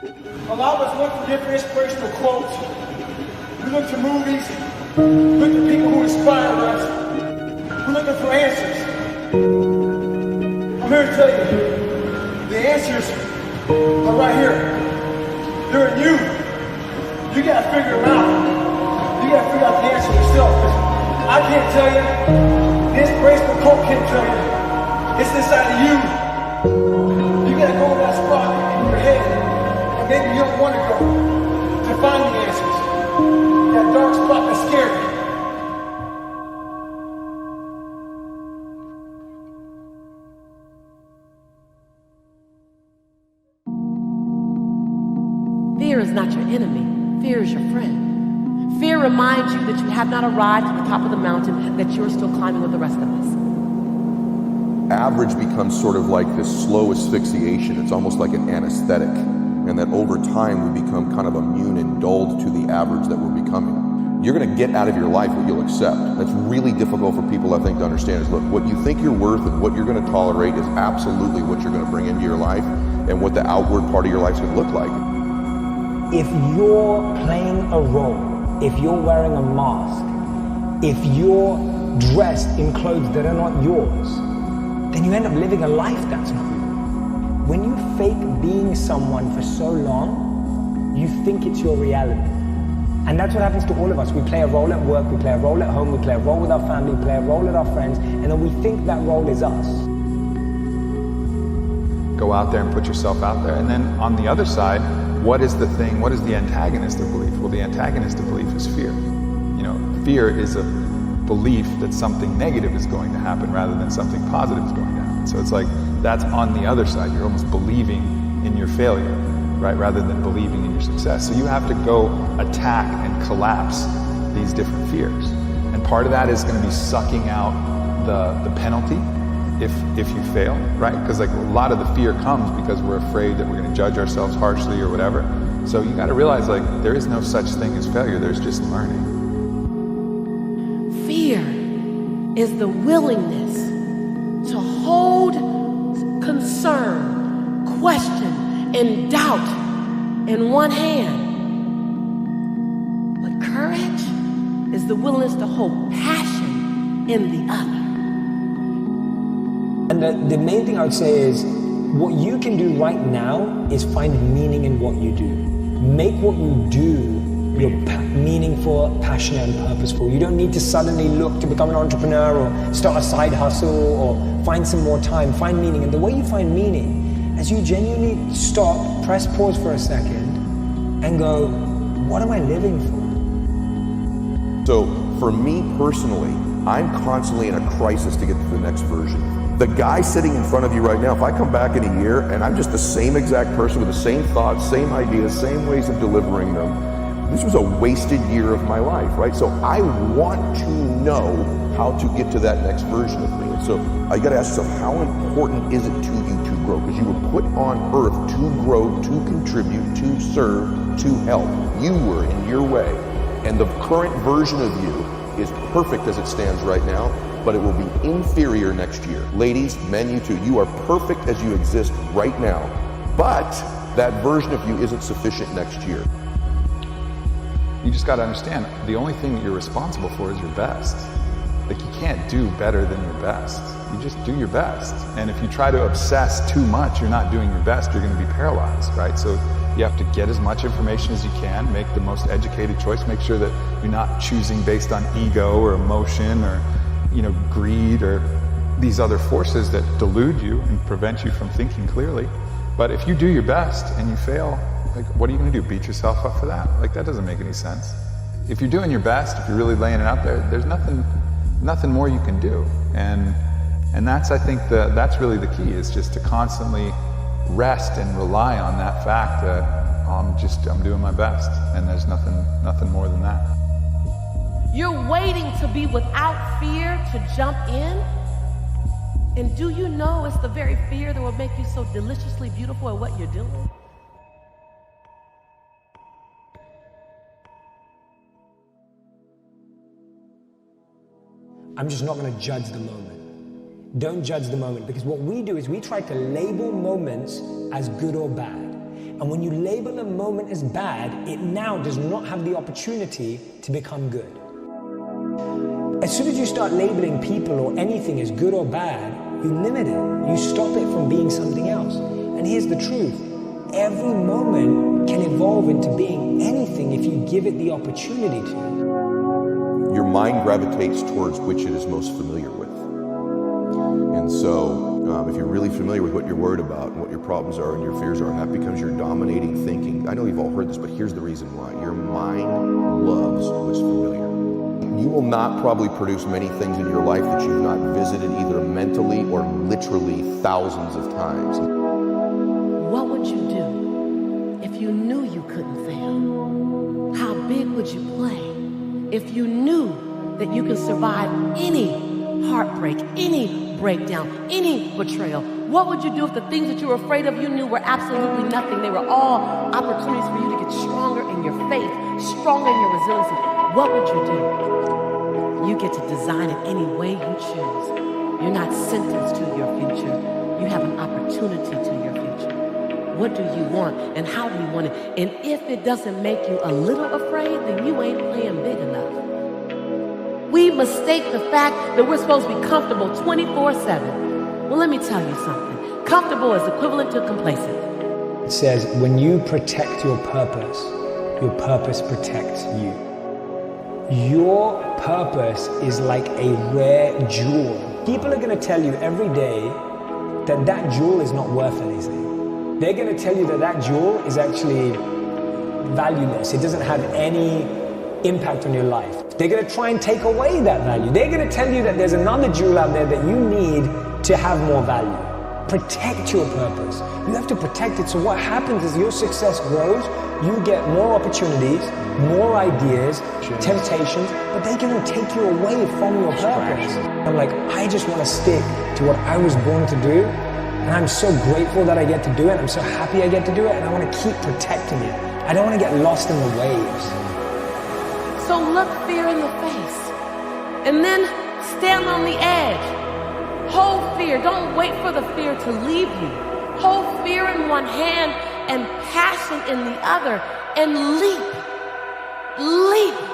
A lot of us look for different inspirational quotes. We look to movies, look to people who inspire us. We're looking for answers. I'm here to tell you, the answers are right here. They're in you. You gotta figure them out. You gotta figure out the answer yourself. I can't tell you. The inspirational quote can't tell you. It's inside of you. You gotta go to that spot in your head, and maybe you don't want to go, to find the answers. That dark spot that's scary. Fear is not your enemy. Fear is your friend. Fear reminds you that you have not arrived at the top of the mountain, that you're still climbing with the rest of us. Average becomes sort of like this slow asphyxiation. It's almost like an anesthetic. And that over time we become kind of immune and dulled to the average that we're becoming. You're going to get out of your life what you'll accept. That's really difficult for people, I think, to understand is, look, what you think you're worth and what you're going to tolerate is absolutely what you're going to bring into your life and what the outward part of your life is going to look like. If you're playing a role, if you're wearing a mask, if you're dressed in clothes that are not yours, then you end up living a life that's not yours. When you fake being someone for so long, you think it's your reality. And that's what happens to all of us. We play a role at work, we play a role at home, we play a role with our family, we play a role with our friends, and then we think that role is us. Go out there and put yourself out there. And then on the other side, what is the thing, what is the antagonist of belief? Well, the antagonist of belief is fear. You know, fear is a belief that something negative is going to happen rather than something positive is going to happen. So it's like, that's on the other side. You're almost believing in your failure, right? Rather than believing in your success. So you have to go attack and collapse these different fears. And part of that is going to be sucking out the penalty if you fail, right? Because like a lot of the fear comes because we're afraid that we're going to judge ourselves harshly or whatever. So you got to realize like there is no such thing as failure. There's just learning. Fear is the willingness to hold concern, question, and doubt in one hand. But courage is the willingness to hold passion in the other. And the main thing I would say is, what you can do right now is find meaning in what you do. Make what you do your meaningful, passionate, and purposeful. You don't need to suddenly look to become an entrepreneur or start a side hustle or find some more time. Find meaning. And the way you find meaning, as you genuinely stop, press pause for a second, and go, what am I living for? So for me personally, I'm constantly in a crisis to get to the next version. The guy sitting in front of you right now, if I come back in a year and I'm just the same exact person with the same thoughts, same ideas, same ways of delivering them, this was a wasted year of my life, right? So I want to know how to get to that next version of me. And so I got to ask yourself, how important is it to you to grow? Because you were put on earth to grow, to contribute, to serve, to help. You were in your way. And the current version of you is perfect as it stands right now, but it will be inferior next year. Ladies, men, you too, you are perfect as you exist right now, but that version of you isn't sufficient next year. You just got to understand, the only thing that you're responsible for is your best. Like, you can't do better than your best. You just do your best. And if you try to obsess too much, you're not doing your best, you're going to be paralyzed, right? So you have to get as much information as you can, make the most educated choice, make sure that you're not choosing based on ego or emotion or, you know, greed or these other forces that delude you and prevent you from thinking clearly. But if you do your best and you fail, like, what are you going to do? Beat yourself up for that? Like, that doesn't make any sense. If you're doing your best, if you're really laying it out there, there's nothing more you can do. And that's, I think, that's really the key, is just to constantly rest and rely on that fact that I'm doing my best, and there's nothing more than that. You're waiting to be without fear to jump in? And do you know it's the very fear that will make you so deliciously beautiful at what you're doing? I'm just not going to judge the moment. Don't judge the moment, because what we do is we try to label moments as good or bad. And when you label a moment as bad, it now does not have the opportunity to become good. As soon as you start labeling people or anything as good or bad, you limit it. You stop it from being something else. And here's the truth. Every moment can evolve into being anything if you give it the opportunity to. Your mind gravitates towards which it is most familiar with. And so, if you're really familiar with what you're worried about and what your problems are and your fears are, and that becomes your dominating thinking. I know you've all heard this, but here's the reason why. Your mind loves what's familiar. You will not probably produce many things in your life that you've not visited either mentally or literally thousands of times. What would you do if you knew you couldn't fail? How big would you play if you knew that you could survive any heartbreak, any breakdown, any betrayal? What would you do if the things that you were afraid of you knew were absolutely nothing? They were all opportunities for you to get stronger in your faith, stronger in your resiliency. What would you do? You get to design it any way you choose. You're not sentenced to your future. You have an opportunity to your future. What do you want and how do you want it? And if it doesn't make you a little afraid, then you ain't playing big enough. We mistake the fact that we're supposed to be comfortable 24/7. Well, let me tell you something. Comfortable is equivalent to complacent. It says, when you protect your purpose protects you. Your purpose is like a rare jewel. People are going to tell you every day that that jewel is not worth anything. They're going to tell you that that jewel is actually valueless. It doesn't have any impact on your life. They're going to try and take away that value. They're going to tell you that there's another jewel out there that you need to have more value. Protect your purpose. You have to protect it. So what happens is your success grows, you get more opportunities, more ideas, temptations, but they're going to take you away from your purpose. I'm like, I just want to stick to what I was born to do, and I'm so grateful that I get to do it. I'm so happy I get to do it, and I want to keep protecting it. I don't want to get lost in the waves. So look fear in the face and then stand on the edge. Hold fear. Don't wait for the fear to leave you. Hold fear in one hand and passion in the other and leap. Leap.